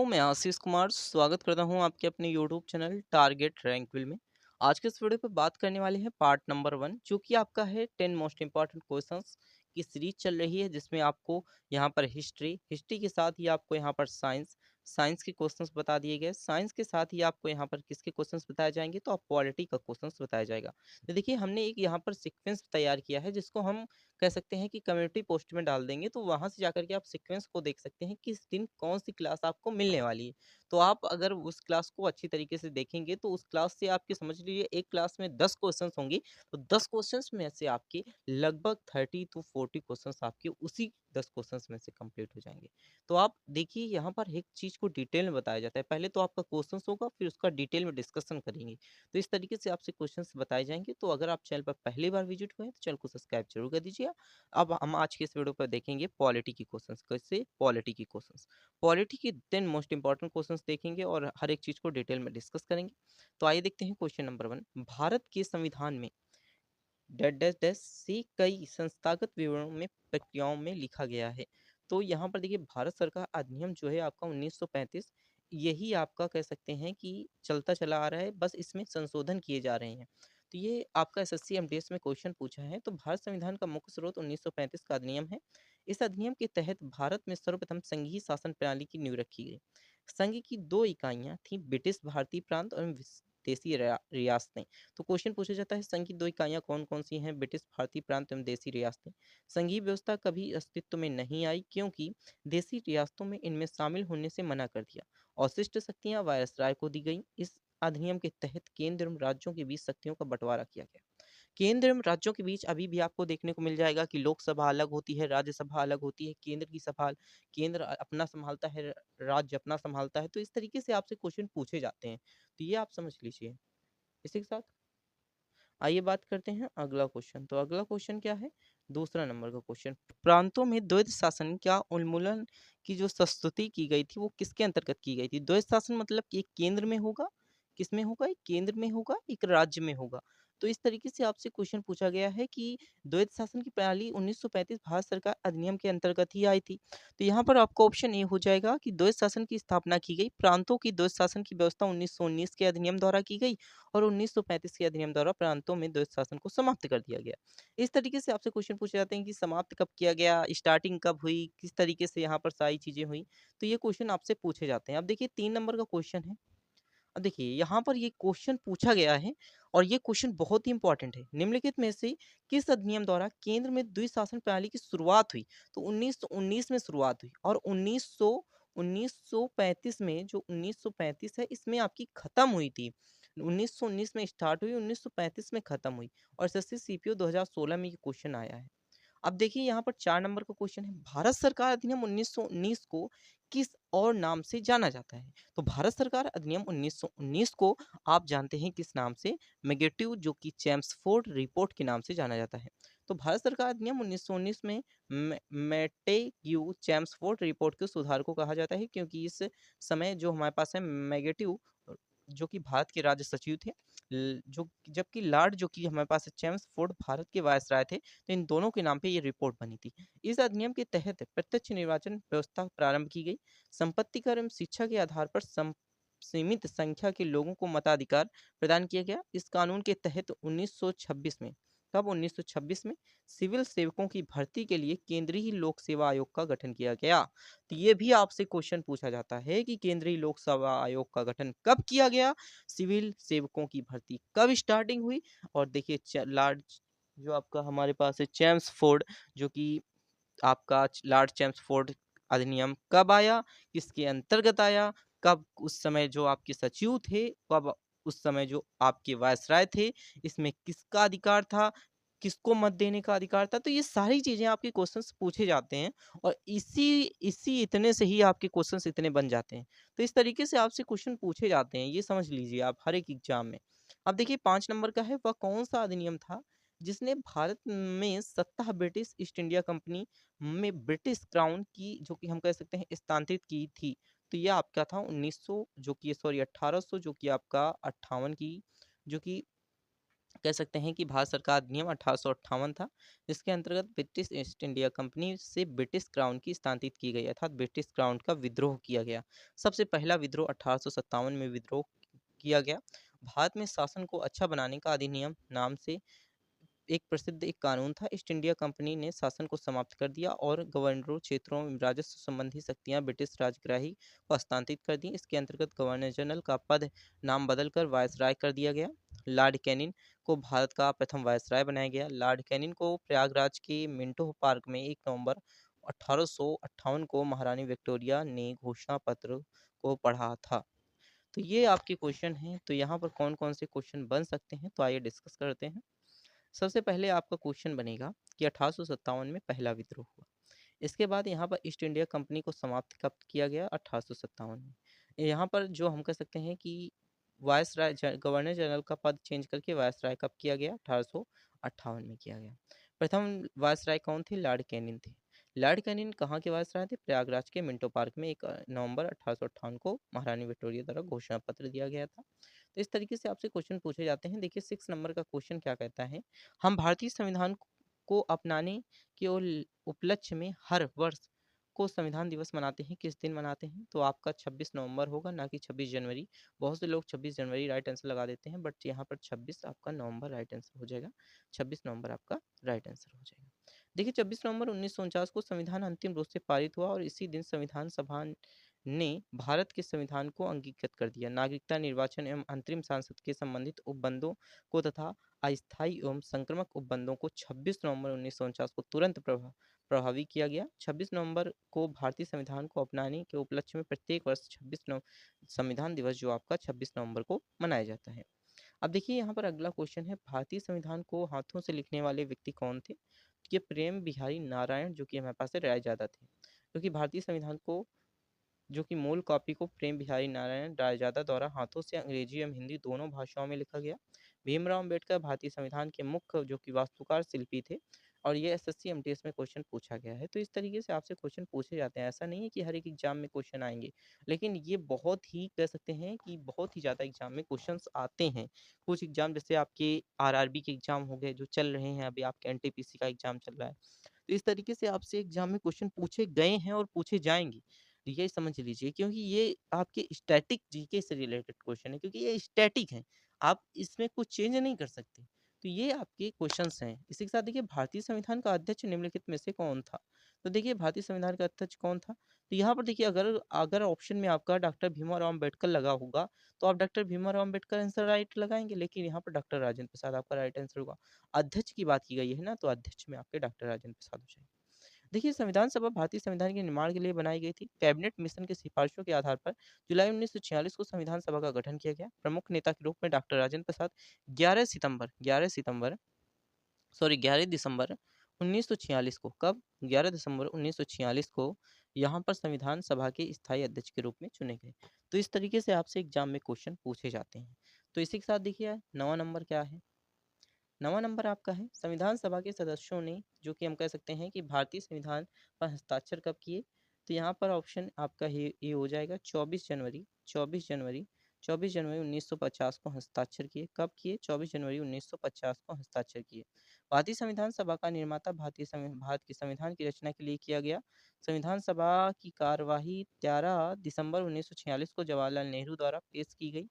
मैं आशीष कुमार स्वागत करता हूं आपके अपने यूट्यूब चैनल टारगेट रैंकविल में। आज के इस वीडियो पे बात करने वाले हैं पार्ट नंबर 1 जो कि आपका है 10 मोस्ट इंपॉर्टेंट क्वेश्चंस की सीरीज चल रही है, जिसमें आपको यहाँ पर हिस्ट्री के साथ ही आपको यहाँ पर साइंस के क्वेश्चंस बता दिए गए। साइंस के साथ ही आपको यहाँ पर किसके क्वेश्चंस बताए जाएंगे, तो आप पॉलिटी का क्वेश्चंस बताया जाएगा। तो देखिए, हमने एक यहाँ पर सीक्वेंस तैयार किया है जिसको हम कह सकते हैं कि कम्युनिटी पोस्ट में डाल देंगे, तो वहां से जाकर के आप सीक्वेंस को देख सकते हैं किस दिन कौन सी क्लास आपको मिलने वाली है। तो आप अगर उस क्लास को अच्छी तरीके से देखेंगे तो उस क्लास से आपके समझ लीजिए एक क्लास में 10 क्वेश्चंस होंगे, तो 10 क्वेश्चंस में से आपके लगभग 30 to 40 क्वेश्चंस आपके उसी 10 क्वेश्चंस में से कंप्लीट हो जाएंगे। तो आप देखिए, यहाँ पर एक चीज को डिटेल में बताया जाता है। पहले तो आपका क्वेश्चंस होगा, फिर उसका डिटेल में डिस्कशन करेंगे। तो इस तरीके से आपसे क्वेश्चंस बताए जाएंगे। तो अगर आप चैनल पर पहली बार विजिट हुए हैं तो चैनल को सब्सक्राइब जरूर कर दीजिए। अब हम आज के इस वीडियो पर देखेंगे पॉलिटी की क्वेश्चंस। कैसे पॉलिटी की क्वेश्चंस, पॉलिटी के 10 मोस्ट इंपॉर्टेंट क्वेश्चंस देखेंगे और हर एक चीज को डिटेल में डिस्कस करेंगे। तो आइए देखते हैं क्वेश्चन नंबर 1। भारत के संविधान में डैश डैश डैश से कई संस्थागत विवरणों में प्रक्रियाओं में लिखा गया है। तो यहाँ पर देखिए, भारत सरकार अधिनियम जो है आपका 1935, यही आपका कह सकते हैं कि चलता चला आ रहा है, बस इसमें संशोधन किए जा रहे हैं। तो ये आपका एसएससी एमटीएस में क्वेश्चन पूछा है। तो भारत संविधान का मुख्य स्रोत 1935 का अधिनियम है। इस अधिनियम के तहत भारत में सर्वप्रथम संघीय शासन प्रणाली की नींव रखी गई। संघ की दो इकाइयां थी, ब्रिटिश भारतीय प्रांत और देसी रियासतें। तो क्वेश्चन पूछा जाता है, संघ की दो इकाइयां कौन कौन सी हैं? ब्रिटिश भारतीय प्रांत एवं देसी रियासतें। संघीय व्यवस्था कभी अस्तित्व में नहीं आई क्योंकि देसी रियासतों में इनमें शामिल होने से मना कर दिया। अवशिष्ट शक्तियां वायसराय को दी गई। इस अधिनियम के तहत केंद्र एवं राज्यों के बीच शक्तियों का बंटवारा किया गया। केंद्र एवं राज्यों के बीच अभी भी आपको देखने को मिल जाएगा कि लोकसभा अलग होती है, राज्यसभा अलग होती है। केंद्र की सभा, केंद्र अपना संभालता है, राज्य अपना संभालता है। तो इस तरीके से आपसे क्वेश्चन पूछे जाते हैं। तो ये आप समझ लीजिए। इसी के साथ आइए बात करते हैं अगला क्वेश्चन। तो अगला क्वेश्चन क्या है? दूसरा नंबर का क्वेश्चन, प्रांतों में द्वैध शासन क्या उन्मूलन की जो संस्तुति की गई थी वो किसके अंतर्गत की गई थी? द्वैध शासन मतलब कि एक केंद्र में होगा, किसमें होगा? एक केंद्र में होगा, एक राज्य में होगा। तो इस तरीके से आपसे क्वेश्चन पूछा गया है कि द्वैध शासन की प्रणाली 1935 भारत सरकार अधिनियम के अंतर्गत ही आई थी। तो यहाँ पर आपका ऑप्शन ए हो जाएगा कि द्वैध शासन की स्थापना की गई। प्रांतों की द्वैध शासन की व्यवस्था 1919 के अधिनियम द्वारा की गई और 1935 के अधिनियम द्वारा प्रांतों में द्वैध शासन को समाप्त कर दिया गया। इस तरीके से आपसे क्वेश्चन पूछे जाते हैं कि समाप्त कब किया गया, स्टार्टिंग कब हुई, किस तरीके से यहाँ पर सारी चीजें हुई। तो ये क्वेश्चन आपसे पूछे जाते हैं। अब देखिए, 3 नंबर का क्वेश्चन है। अब देखिए, यहाँ पर ये क्वेश्चन पूछा गया है और ये क्वेश्चन बहुत ही इंपॉर्टेंट है। निम्नलिखित में से किस अधिनियम द्वारा केंद्र में द्विशासन प्रणाली की शुरुआत हुई? तो 1919 में शुरुआत हुई और 1935 में, जो 1935 है, इसमें आपकी खत्म हुई थी। 1919 में स्टार्ट हुई, 1935 में खत्म हुई। और एसएससी सीपीओ 2016 में ये क्वेश्चन आया है। अब देखिए, यहाँ पर 4 नंबर का क्वेश्चन है, भारत सरकार अधिनियम 1919 को किस और नाम से जाना जाता है? तो भारत सरकार अधिनियम 1919 को आप जानते हैं किस नाम से? मेगेटिव, जो कि चैम्सफोर्ड रिपोर्ट के नाम से जाना जाता है। तो भारत सरकार अधिनियम 1919 में मेटेग्यू चैम्सफोर्ड रिपोर्ट के सुधार को कहा जाता है, क्योंकि इस समय जो हमारे पास है मेगेटिव, जो कि भारत के राज्य सचिव थे, जो जबकि लॉर्ड, जो कि हमारे पास है चैम्सफोर्ड, भारत के वायसराय थे। तो इन दोनों के नाम पे ये रिपोर्ट बनी थी। इस अधिनियम के तहत प्रत्यक्ष निर्वाचन व्यवस्था प्रारंभ की गई। संपत्ति कर एवं शिक्षा के आधार पर सीमित संख्या के लोगों को मताधिकार प्रदान किया गया। इस कानून के तहत 1926 में, कब? 1926 में सिविल सेवकों की भर्ती के लिए केंद्रीय लोक सेवा आयोग का गठन किया गया। तो ये भी आपसे क्वेश्चन पूछा जाता है कि केंद्रीय लोक सेवा आयोग का गठन कब किया गया, सिविल सेवकों की भर्ती कब स्टार्टिंग हुई। और देखिए, लार्ज, जो आपका हमारे पास है चैम्सफोर्ड, जो कि आपका लॉर्ड चैम्सफोर्ड अधिनियम कब आया, किसके अंतर्गत आया, कब? उस समय जो आपके सचिव थे, कब उस समय जो आपके वायसराय थे, इसमें किसका अधिकार था, किसको मत देने का अधिकार था। तो ये सारी चीजें आपके क्वेश्चंस पूछे जाते हैं और इसी इसी इतने से ही आपके क्वेश्चंस इतने बन जाते हैं। तो इस तरीके से आपसे क्वेश्चन पूछे जाते हैं, ये समझ लीजिए आप हर एक एग्जाम में। अब देखिए, 5 नंबर का है, वह कौन सा अधिनियम था जिसने भारत में सत्ता ब्रिटिश ईस्ट इंडिया कंपनी में ब्रिटिश क्राउन की, जो कि हम कह सकते हैं, स्थानांतरित की थी? तो ये आपका था 1900, जो कि सॉरी 1800, जो कि आपका 58 की, जो कि कह सकते हैं कि भारत सरकार अधिनियम 1858 था, जिसके अंतर्गत ब्रिटिश ईस्ट इंडिया कंपनी से ब्रिटिश क्राउन की स्थानांतरित की गई, अर्थात ब्रिटिश क्राउन का विद्रोह किया गया। सबसे पहला विद्रोह 1857 में विद्रोह किया गया। भारत में शासन को अच्छा बनाने का अधिनियम नाम से एक प्रसिद्ध एक कानून था। ईस्ट इंडिया कंपनी ने शासन को समाप्त कर दिया और गवर्नरों क्षेत्रों में राजस्व संबंधी शक्तियां ब्रिटिश राजग्राही को हस्तांतरित कर दी। इसके अंतर्गत गवर्नर जनरल का पद नाम बदलकर वायसराय कर दिया गया। लॉर्ड कैनिंग को भारत का प्रथम वायसराय बनाया गया। लॉर्ड कैनिंग को प्रयागराज के मिंटो पार्क में 1 नवंबर 1858 को महारानी विक्टोरिया ने घोषणा पत्र को पढ़ा था। तो ये आपके क्वेश्चन हैं। तो यहाँ पर कौन कौन से क्वेश्चन बन सकते हैं, तो आइए डिस्कस करते हैं। सबसे पहले आपका क्वेश्चन बनेगा कि 1857 में पहला विद्रोह हुआ। इसके बाद यहाँ पर ईस्ट इंडिया कंपनी को समाप्त कब किया गया? 1857 में। यहाँ पर जो हम कह सकते हैं कि वायसराय गवर्नर जनरल का पद चेंज करके वायसराय कब किया गया? 1858 में किया गया। प्रथम वायसराय कौन थे? लॉर्ड कैनिंग थे। लॉर्ड कैनिंग कहाँ के वायसराय थे? प्रयागराज के मिंटो पार्क में 1 नवंबर 1858 को महारानी विक्टोरिया द्वारा घोषणा पत्र दिया गया था। तो इस तरीके से आपसे क्वेश्चन पूछे जाते हैं। देखिए 6 नंबर का क्वेश्चन क्या कहता है, हम भारतीय संविधान को अपनाने के उपलक्ष्य में हर वर्ष को संविधान दिवस मनाते हैं, किस दिन मनाते हैं? तो आपका 26 नवंबर होगा, ना कि 26 जनवरी। बहुत से लोग 26 जनवरी राइट आंसर लगा देते हैं, बट यहाँ पर 26 आपका नवंबर राइट आंसर हो जाएगा। 26 नवंबर आपका राइट आंसर हो जाएगा। देखिए 26 नवंबर 1949 को संविधान अंतिम रूप से पारित हुआ और इसी दिन संविधान सभा ने भारत के संविधान को अंगीकृत कर दिया। नागरिकता, निर्वाचन एवं अंतरिम सांसद के संबंधित उपबंधों को तथा अस्थायी एवं संक्रामक उपबंधों को 26 नवंबर 1949 को तुरंत प्रभावी किया गया। 26 नवंबर को भारतीय संविधान को अपनाने के उपलक्ष्य में प्रत्येक वर्ष 26 नव संविधान दिवस जो आपका 26 नवंबर को मनाया जाता है। अब देखिए यहाँ पर अगला क्वेश्चन है, भारतीय संविधान को हाथों से लिखने वाले व्यक्ति कौन थे? ये प्रेम बिहारी नारायण जो कि हमारे पास से रायजादा थे, क्योंकि भारतीय संविधान को जो कि मूल कॉपी को प्रेम बिहारी नारायण रायजादा द्वारा हाथों से अंग्रेजी एवं हिंदी दोनों भाषाओं में लिखा गया। भीमराव अम्बेडकर भारतीय संविधान के मुख्य जो कि वास्तुकार शिल्पी थे और ये एसएससी एमटीएस में क्वेश्चन पूछा गया है। तो इस तरीके से आपसे क्वेश्चन पूछे जाते हैं। ऐसा नहीं है कि हर एक एग्जाम में क्वेश्चन आएंगे, लेकिन ये बहुत ही कह सकते हैं कि बहुत ही ज़्यादा एग्जाम में क्वेश्चंस आते हैं। कुछ एग्जाम जैसे आपके आरआरबी के एग्जाम हो गए जो चल रहे हैं, अभी आपके एनटीपीसी का एग्जाम चल रहा है। तो इस तरीके से आपसे एग्जाम में क्वेश्चन पूछे गए हैं और पूछे जाएंगे, ये समझ लीजिए, क्योंकि ये आपके स्टैटिक जीके से रिलेटेड क्वेश्चन है, क्योंकि ये स्टैटिक है, आप इसमें कुछ चेंज नहीं कर सकते। तो ये आपके क्वेश्चंस हैं। इसी के साथ देखिए भारतीय संविधान का अध्यक्ष निम्नलिखित में से कौन था? तो देखिए भारतीय संविधान का अध्यक्ष कौन था? तो यहाँ पर देखिए अगर अगर ऑप्शन में आपका डॉक्टर भीमराव अम्बेडकर लगा होगा तो आप doctor Bhimrao Ambedkar answer right लगाएंगे, लेकिन यहाँ पर डॉक्टर राजेंद्र प्रसाद आपका राइट आंसर होगा। अध्यक्ष की बात की गई है ना, तो अध्यक्ष में आपके डॉक्टर राजेंद्र प्रसाद हो जाएंगे। देखिए संविधान सभा भारतीय संविधान के निर्माण के लिए बनाई गई थी। कैबिनेट मिशन की सिफारिशों के आधार पर जुलाई 1946 को संविधान सभा का गठन किया गया। प्रमुख नेता के रूप में डॉक्टर राजेंद्र प्रसाद 11 दिसंबर 1946 को, कब? 11 दिसंबर 1946 को यहाँ पर संविधान सभा के स्थायी अध्यक्ष के रूप में चुने गए। तो इस तरीके से आपसे एग्जाम में क्वेश्चन पूछे जाते हैं। तो इसी के साथ देखिए 9वां नंबर क्या है? 9वां नंबर आपका है, संविधान सभा के सदस्यों ने जो कि हम कह सकते हैं कि भारतीय संविधान पर हस्ताक्षर कब किए? तो यहाँ पर ऑप्शन आपका ये हो जाएगा 24 जनवरी 1950 को हस्ताक्षर किए। कब किए? 24 जनवरी 1950 को हस्ताक्षर किए। भारतीय संविधान सभा का निर्माता भारत के संविधान की रचना के लिए किया गया। संविधान सभा की कार्यवाही 13 दिसंबर 1946 को जवाहरलाल नेहरू द्वारा पेश की गई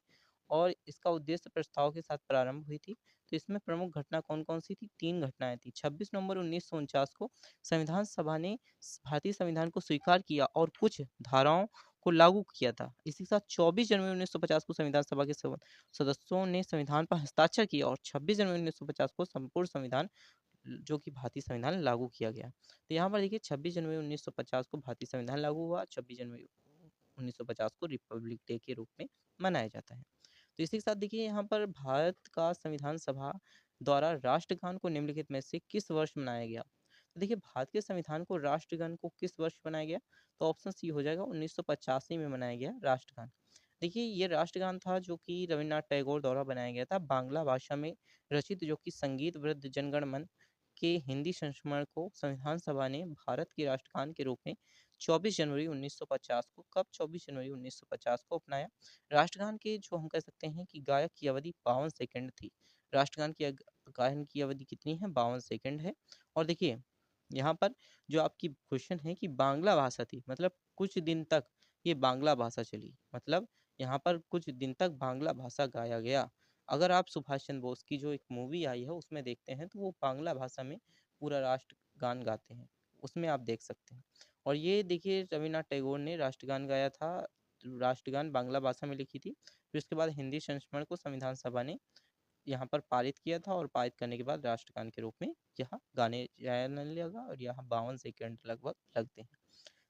और इसका उद्देश्य प्रस्ताव के साथ प्रारंभ हुई थी। तो इसमें प्रमुख घटना कौन कौन सी थी? 3 घटनाएं थी। 26 नवंबर 1949 को संविधान सभा ने भारतीय संविधान को स्वीकार किया और कुछ धाराओं को लागू किया था। इसी के साथ 24 जनवरी 1950 को संविधान सभा के सदस्यों ने संविधान पर हस्ताक्षर किया और 26 जनवरी 1950 को संपूर्ण संविधान जो कि भारतीय संविधान लागू किया गया। तो यहाँ पर देखिए 26 जनवरी 1950 को भारतीय संविधान लागू हुआ, 26 जनवरी 1950 को रिपब्लिक डे के रूप में मनाया जाता है। तो इसी के साथ देखिए यहाँ पर भारत का संविधान सभा द्वारा राष्ट्रगान को निम्नलिखित में से किस वर्ष मनाया गया? तो देखिए भारत के संविधान को राष्ट्रगान को किस वर्ष बनाया गया? तो ऑप्शन सी हो जाएगा 1985 में मनाया गया राष्ट्रगान। देखिए ये राष्ट्रगान था जो कि रविन्द्रनाथ टैगोर द्वारा बनाया गया था, बांग्ला भाषा में रचित, जो कि संगीत वृद्ध जनगण मन के हिंदी संस्करण को संविधान सभा ने भारत के राष्ट्रगान के रूप में 24 जनवरी 1950 को, कब? 24 जनवरी 1950 को अपनाया। राष्ट्रगान के जो हम कह सकते हैं कि गायक की अवधि 52 सेकंड थी। राष्ट्रगान की गायन की अवधि कितनी है? 52 सेकंड है। और देखिए यहाँ पर जो आपकी क्वेश्चन है कि बांग्ला भाषा थी, मतलब कुछ दिन तक ये बांग्ला भाषा चली, मतलब यहाँ पर कुछ दिन तक बांग्ला भाषा गाया गया। अगर आप सुभाष चंद्र बोस की जो एक मूवी आई है उसमें देखते हैं तो वो बांग्ला भाषा में पूरा राष्ट्रगान गाते हैं, उसमें आप देख सकते हैं। और ये देखिए रविन्द्रनाथ टैगोर ने राष्ट्रगान गाया था, राष्ट्रगान बांग्ला भाषा में लिखी थी। फिर उसके बाद हिंदी संस्मरण को संविधान सभा ने यहाँ पर पारित किया था, और पारित करने के बाद राष्ट्रगान के रूप में यह गाने जाने लगा, और यहाँ 52 सेकंड लगभग लगते हैं।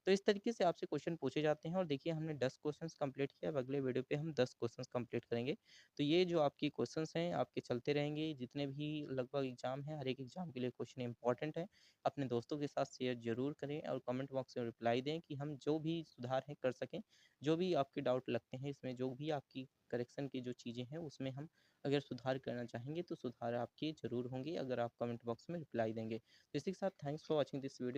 तो इस तरीके से आपसे क्वेश्चन पूछे जाते हैं। और देखिए हमने 10 क्वेश्चंस कंप्लीट किया, अब अगले वीडियो पे हम 10 क्वेश्चंस कंप्लीट करेंगे। तो ये जो आपकी क्वेश्चंस हैं आपके चलते रहेंगे, जितने भी लगभग एग्जाम हैं, हर एक एग्जाम के लिए क्वेश्चन इंपॉर्टेंट है। अपने दोस्तों के साथ शेयर जरूर करें और कमेंट बॉक्स में रिप्लाई दें कि हम जो भी सुधार है कर सकें। जो भी आपके डाउट लगते हैं इसमें, जो भी आपकी करेक्शन की जो चीज़ें हैं उसमें हम अगर सुधार करना चाहेंगे तो सुधार आपके ज़रूर होंगे, अगर आप कमेंट बॉक्स में रिप्लाई देंगे। तो इसी के साथ thanks for watching this video.